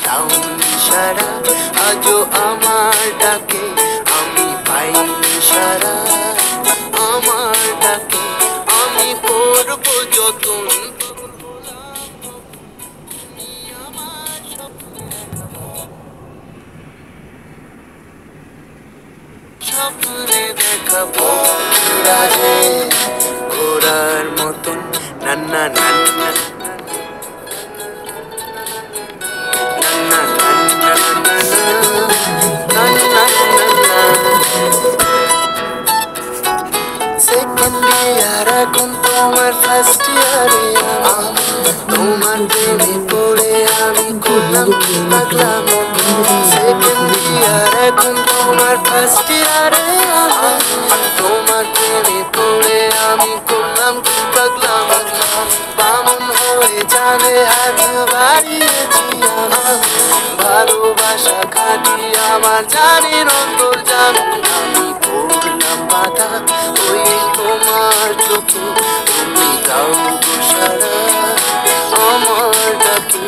দাওনি সারা, আজও আমার ডাকে আমি পাইনি সারা। আমার ডাকে আমি করব যতন, স্বপ্নে দেখাবো রাজে ঘোড়ার মতন নান্না নান্না সেকেন্ড ইয়ার এখন তোমার ফার্স্ট ইয়ারে আমি, তোমার প্রেমে পড়ে আমি করলাম কি পাগলাম। সেকেন্ড ইয়ার এখন তোমার ফার্স্ট ইয়ারে আমি, তোমার প্রেমে পড়ে আমি করলাম কি পাগলাম। বামন হয়ে জানে হাত বাড়িয়েছি আমি, ভালোবাসা খাটি আমার জানের অন্তর জানো। আমি করলাম বাধা ওই তোমার চোখে, তুমি দাও সারা। আমার ডাকে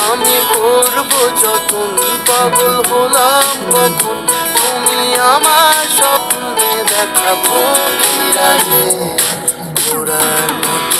আমি করবো যতন, পাগল হলাম কখন তুমি আমার স্বপ্নে দেখাবো রাজে ঘোড়ার মতো।